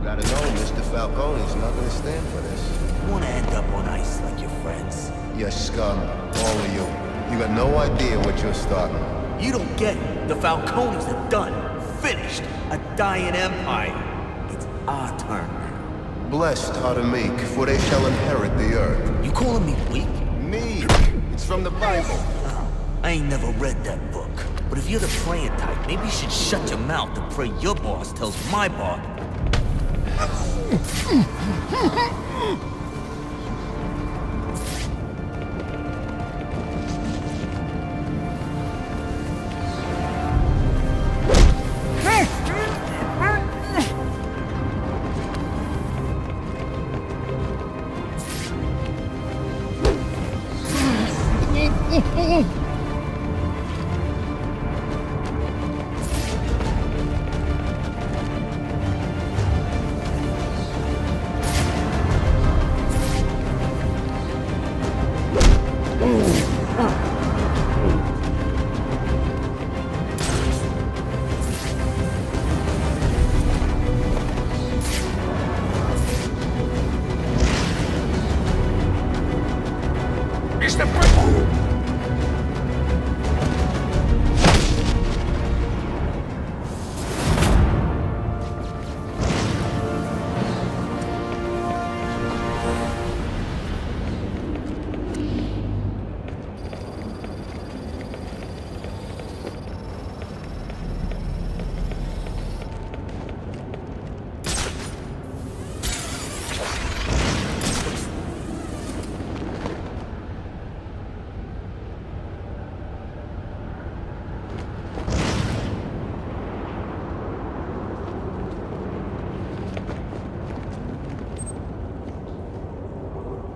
Gotta know, Mr. Falcone's not gonna stand for this. You wanna end up on ice like your friends? You scum, all of you. You got no idea what you're starting. You don't get it. The Falcones are done. Finished. A dying empire. It's our turn now. Blessed are the meek, for they shall inherit the earth. You calling me weak? Me? It's from the Bible. Oh, I ain't never read that book. But if you're the praying type, maybe you should shut your mouth and pray your boss tells my boss.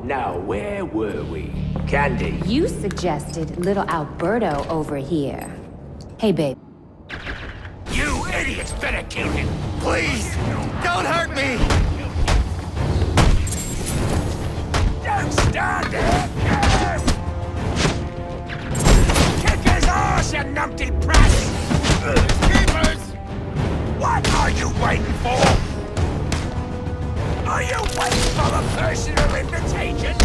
Now, where were we? Candy. You suggested little Alberto over here. Hey, babe. You idiots better kill him! Please! Don't hurt me! Don't stand there! Kick his ass, you numpty brat! Keepers! What are you waiting for? Are you waiting for a personal invitation?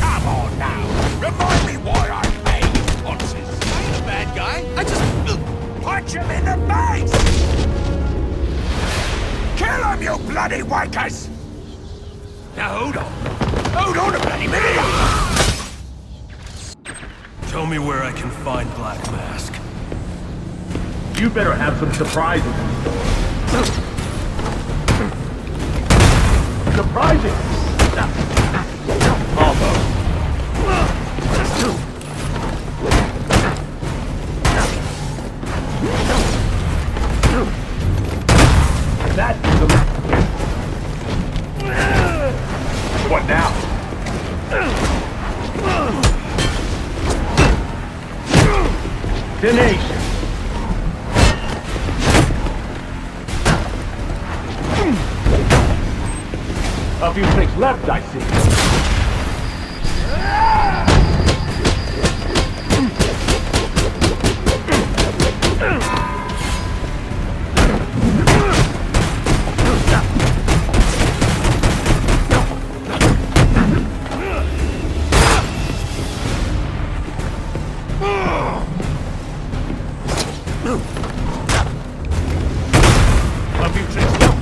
Come on now! Remind me why I pay you punches! I ain't a bad guy. I just... punch him in the face! Kill him, you bloody wakers! Now hold on. Hold on a bloody minute! Tell me where I can find Black Mask. You better have some surprises. Surprising! Almost. That's the... What now? Tenacious. A few things left, I see. A few things left.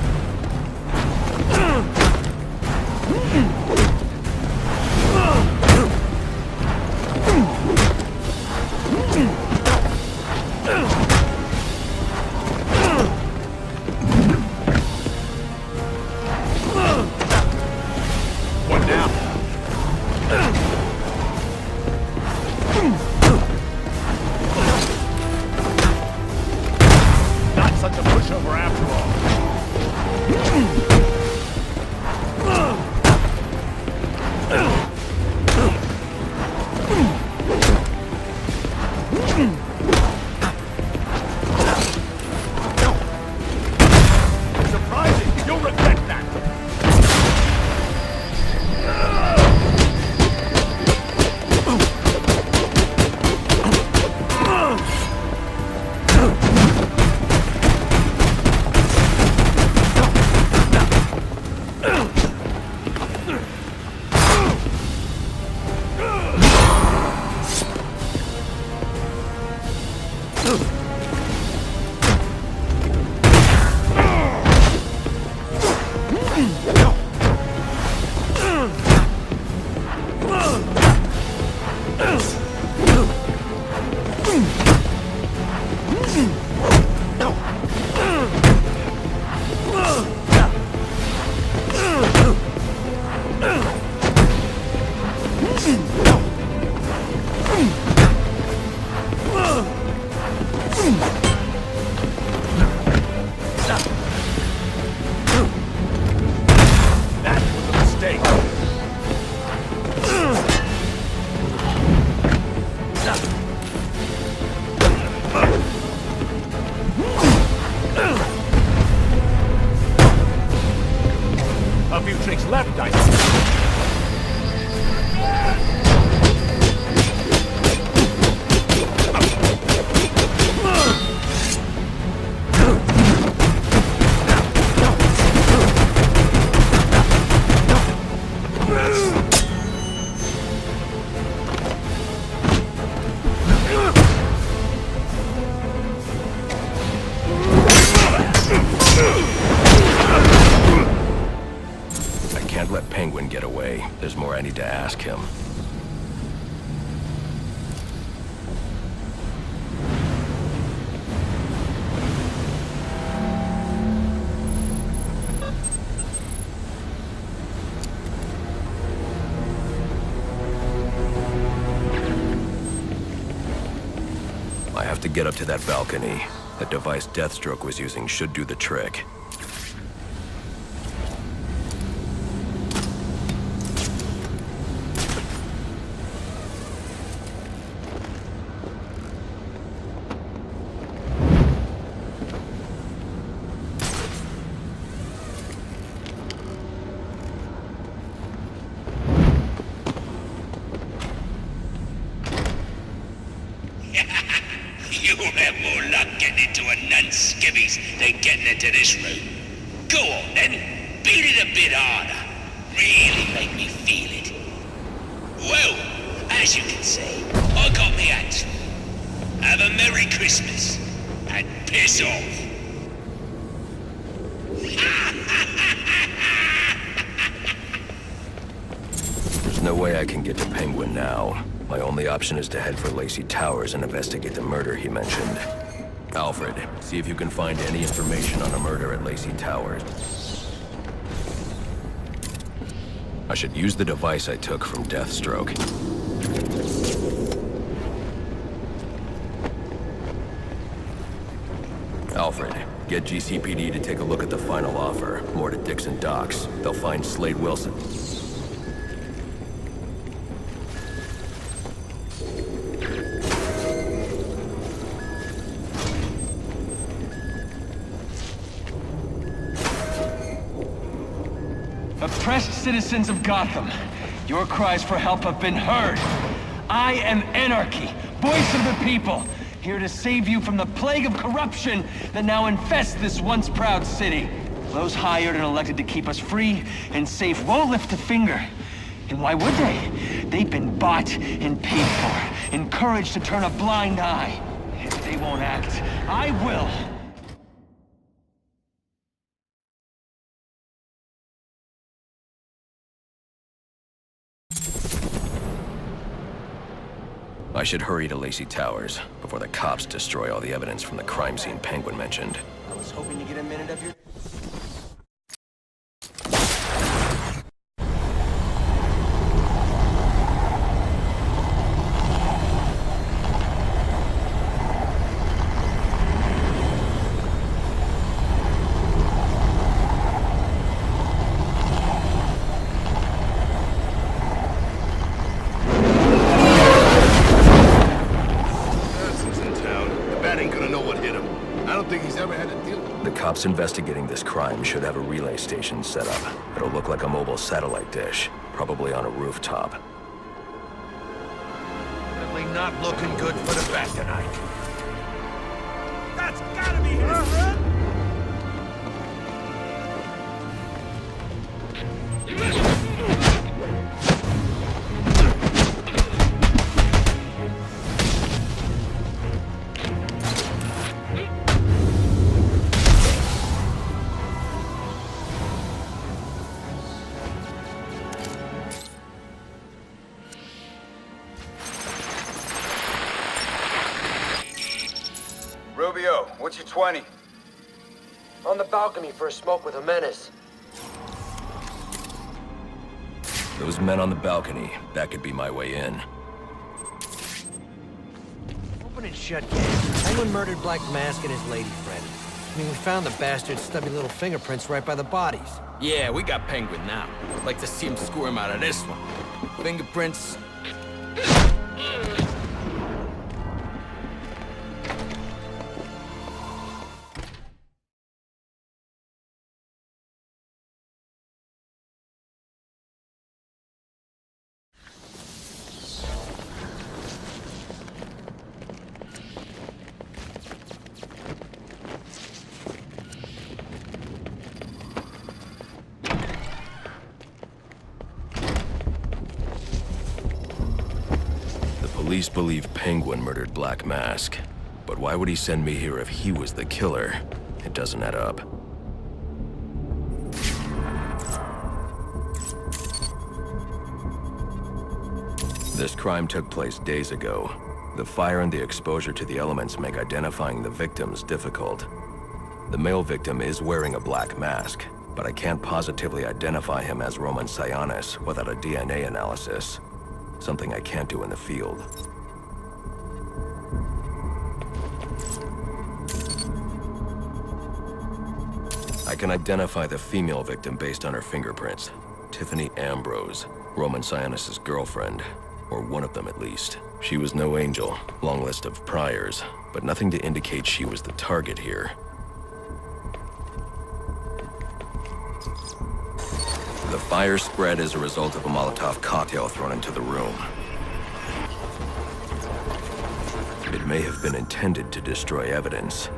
That was a mistake. A few tricks left, I think. I can't let Penguin get away. There's more I need to ask him. I have to get up to that balcony. That device Deathstroke was using should do the trick. You'll have more luck getting into a nun's skivvies than getting into this room. Go on then, beat it a bit harder. Really make me feel it. Well, as you can see, I got me answer. Have a Merry Christmas, and piss off. There's no way I can get to Penguin now. My only option is to head for Lacey Towers and investigate the murder he mentioned. Alfred, see if you can find any information on a murder at Lacey Towers. I should use the device I took from Deathstroke. Alfred, get GCPD to take a look at the final offer. More to Dixon Docks. They'll find Slade Wilson. Oppressed citizens of Gotham, your cries for help have been heard. I am Anarchy, voice of the people, here to save you from the plague of corruption that now infests this once proud city. Those hired and elected to keep us free and safe won't lift a finger. And why would they? They've been bought and paid for, encouraged to turn a blind eye. If they won't act, I will. I should hurry to Lacey Towers before the cops destroy all the evidence from the crime scene Penguin mentioned. I was hoping to get a minute of your... Cops investigating this crime should have a relay station set up. It'll look like a mobile satellite dish, probably on a rooftop. Definitely not looking good for the bat tonight. That's gotta be his! Rubio, what's your 20? On the balcony for a smoke with a menace. Those men on the balcony, that could be my way in. Open and shut, kid. Penguin murdered Black Mask and his lady friend. I mean, we found the bastard's stubby little fingerprints right by the bodies. Yeah, we got Penguin now. Like to see him squirm out of this one. Fingerprints. Police believe Penguin murdered Black Mask, but why would he send me here if he was the killer? It doesn't add up. This crime took place days ago. The fire and the exposure to the elements make identifying the victims difficult. The male victim is wearing a black mask, but I can't positively identify him as Roman Sionis without a DNA analysis. Something I can't do in the field. I can identify the female victim based on her fingerprints. Tiffany Ambrose, Roman Sionis' girlfriend, or one of them at least. She was no angel, long list of priors, but nothing to indicate she was the target here. The fire spread as a result of a Molotov cocktail thrown into the room. It may have been intended to destroy evidence.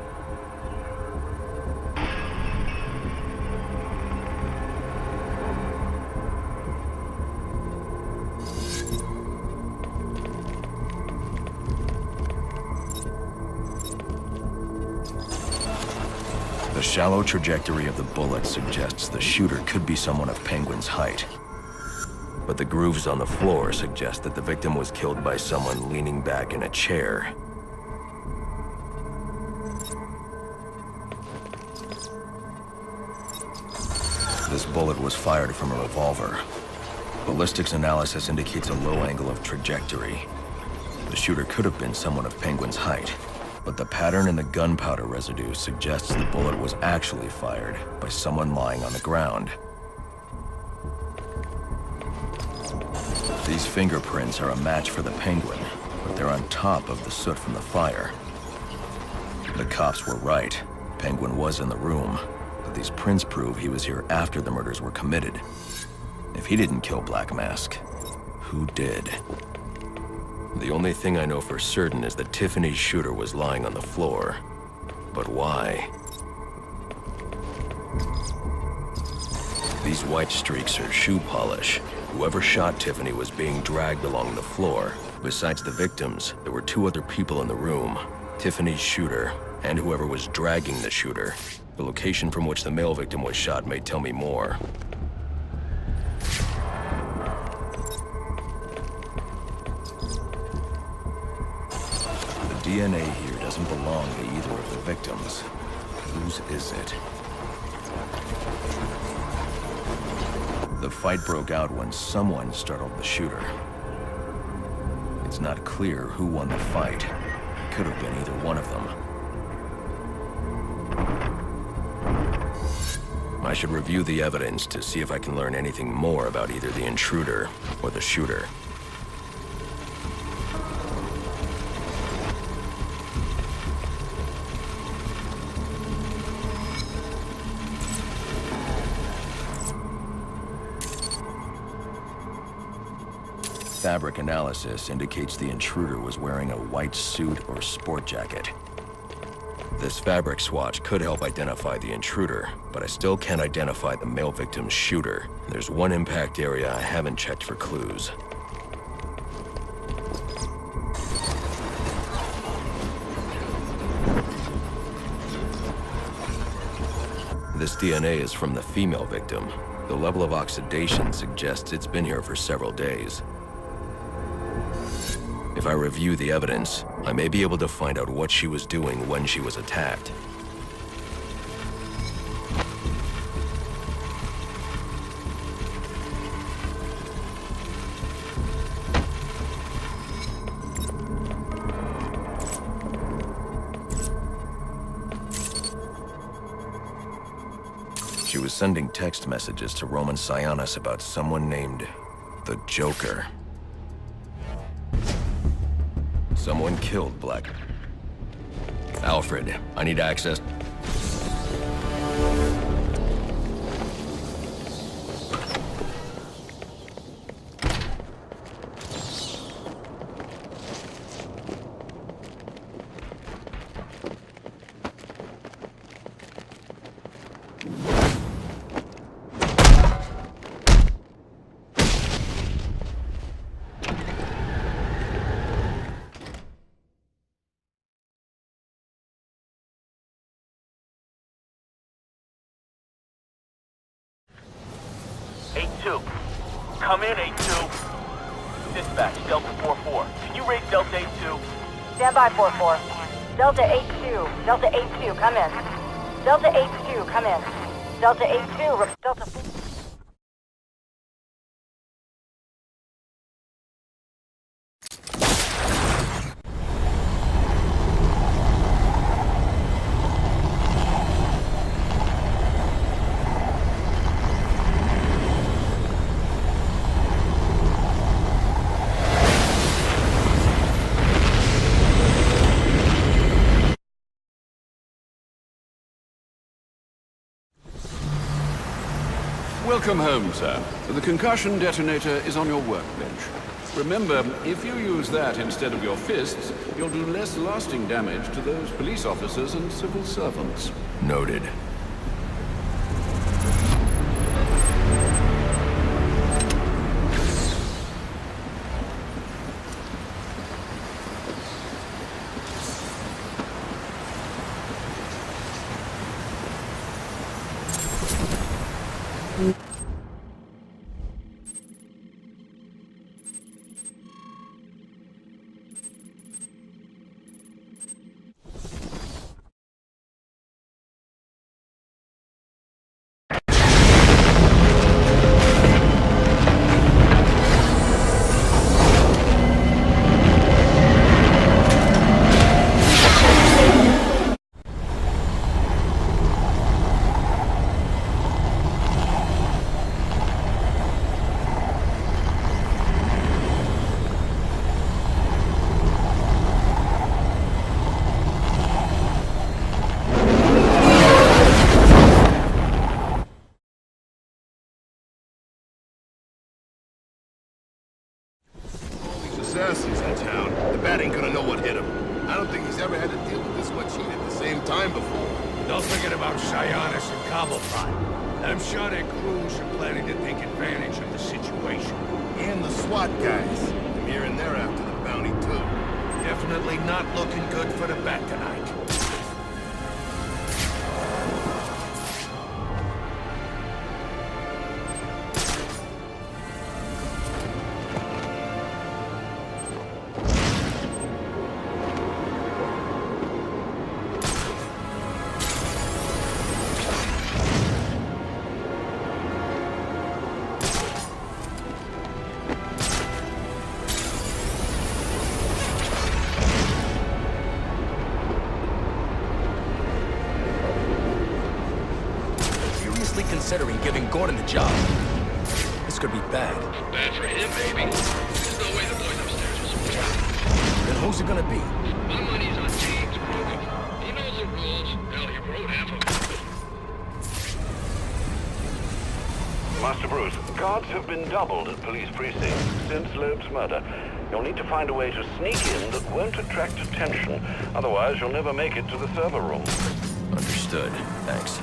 The shallow trajectory of the bullet suggests the shooter could be someone of Penguin's height. But the grooves on the floor suggest that the victim was killed by someone leaning back in a chair. This bullet was fired from a revolver. Ballistics analysis indicates a low angle of trajectory. The shooter could have been someone of Penguin's height. But the pattern in the gunpowder residue suggests the bullet was actually fired by someone lying on the ground. These fingerprints are a match for the Penguin, but they're on top of the soot from the fire. The cops were right. Penguin was in the room, but these prints prove he was here after the murders were committed. If he didn't kill Black Mask, who did? The only thing I know for certain is that Tiffany's shooter was lying on the floor. But why? These white streaks are shoe polish. Whoever shot Tiffany was being dragged along the floor. Besides the victims, there were two other people in the room. Tiffany's shooter, and whoever was dragging the shooter. The location from which the male victim was shot may tell me more. DNA here doesn't belong to either of the victims. Whose is it? The fight broke out when someone startled the shooter. It's not clear who won the fight. It could have been either one of them. I should review the evidence to see if I can learn anything more about either the intruder or the shooter. Fabric analysis indicates the intruder was wearing a white suit or sport jacket. This fabric swatch could help identify the intruder, but I still can't identify the male victim's shooter. There's one impact area I haven't checked for clues. This DNA is from the female victim. The level of oxidation suggests it's been here for several days. If I review the evidence, I may be able to find out what she was doing when she was attacked. She was sending text messages to Roman Sionis about someone named the Joker. Someone killed Black. Alfred, I need access. Come in, 8-2. Dispatch, Delta 4-4. Can you raise Delta 8-2? Stand by, 4-4. Delta 8-2. Delta 8-2, come in. Delta 8-2, come in. Delta 8-2, Delta 4. Welcome home, sir. The concussion detonator is on your workbench. Remember, if you use that instead of your fists, you'll do less lasting damage to those police officers and civil servants. Noted. Assassins in town. The bat ain't gonna know what hit him. I don't think he's ever had to deal with this much heat at the same time before. Don't forget about Sionis and Cobblepot. I'm sure their crews are planning to take advantage of the situation. And the SWAT guys. I'm hearing they're after the bounty too. Definitely not looking good for the Bat tonight. Considering giving Gordon the job. This could be bad. Bad for him, baby. There's no way the boys upstairs will support him. Then who's it gonna be? My money's on James Brooker. He knows the rules. Hell, he wrote half of them. Master Bruce, guards have been doubled at police precincts since Loeb's murder. You'll need to find a way to sneak in that won't attract attention. Otherwise, you'll never make it to the server room. Understood. Thanks.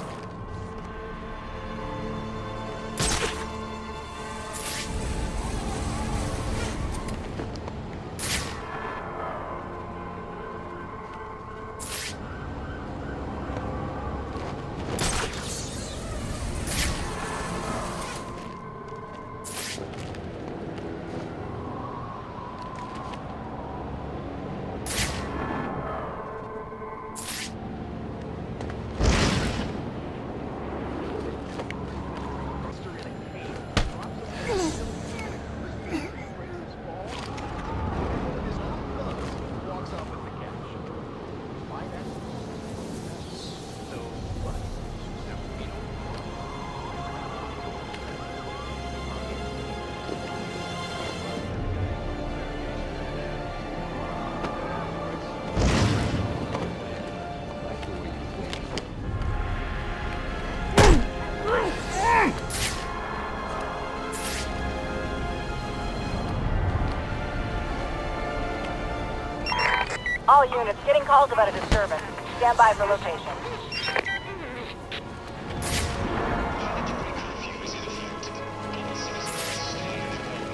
All units, getting calls about a disturbance. Stand by for location.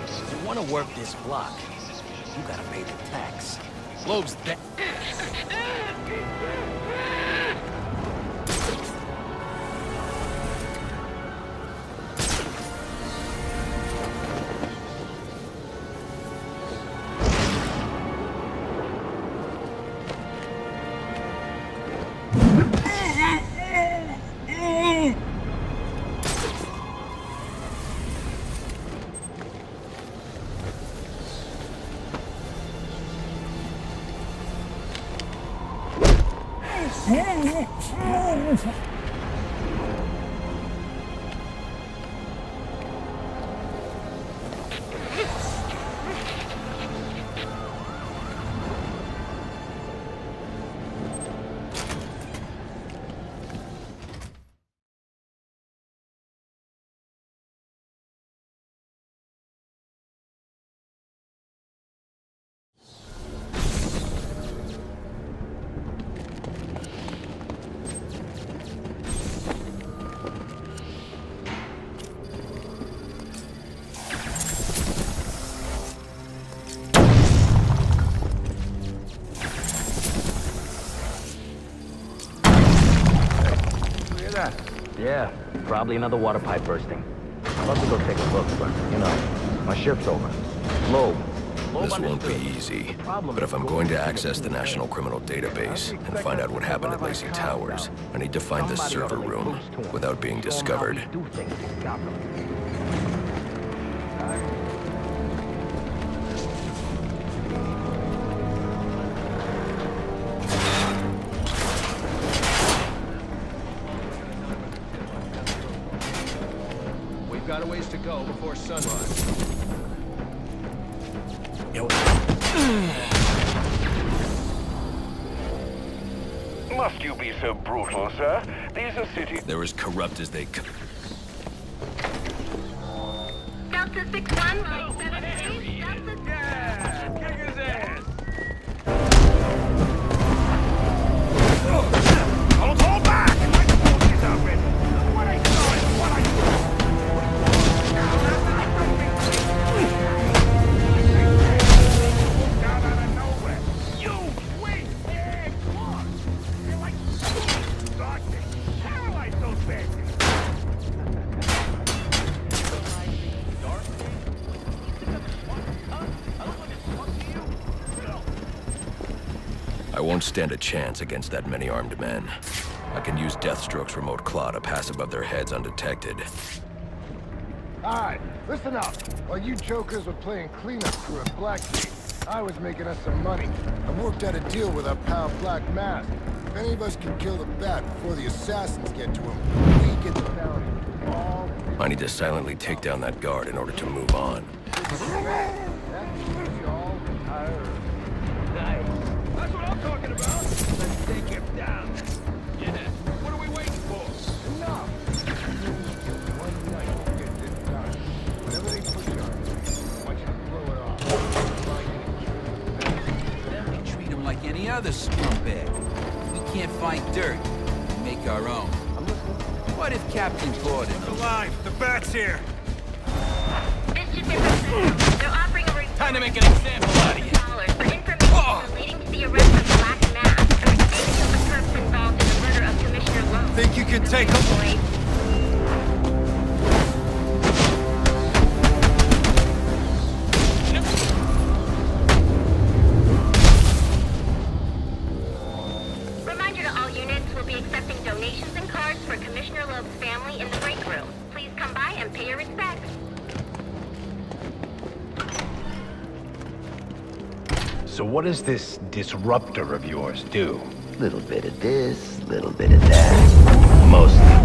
If you want to work this block, you gotta pay the tax. Loeb's dead. Yeah, probably another water pipe bursting. I'd love to go take a look, but, you know, my shift's over. Loeb. This won't be easy, but if I'm going to access the National Criminal Database and find out what happened at Lacey Towers, I need to find this server room without being discovered. We've got a ways to go before sunrise. Must you be so brutal, sir? These are cities... They're as corrupt as they come. Delta 6-1, Delta 8, Delta... Yeah, kick his ass! Don't hold back! My forces are ready! What I saw is what I saw! Down out of nowhere! You wait! Yeah, come on! You're like... Darkness! Paralyze those bastards! I won't stand a chance against that many armed men. I can use Deathstroke's remote claw to pass above their heads undetected. Alright, listen up. While you jokers were playing cleanup crew at Blackgate, I was making us some money. I worked out a deal with our pal Black Mask. If any of us can kill the Bat before the assassins get to him, we get the bounty. All... I need to silently take down that guard in order to move on. That means y'all retire. Nice. That's what I'm talking about. Let's take him down. Yeah. What are we waiting for? Enough. One night to get this done. Whatever they put you on, I want you to blow it off. Then we treat him like any other scumbag. We can't find dirt. We make our own. What if Captain Gordon... Alive! The Bat's here! This should be They're offering a report. Time to make an example out of you. For information leading to the arrest of Black Mask and any of the perps involved in the murder of Commissioner Loeb. Think you can take him? Reminder to all units, we'll be accepting donations and cards for Commissioner Loeb's family in the break room. Please come by and pay your respects. So what does this disruptor of yours do? Little bit of this, little bit of that. Mostly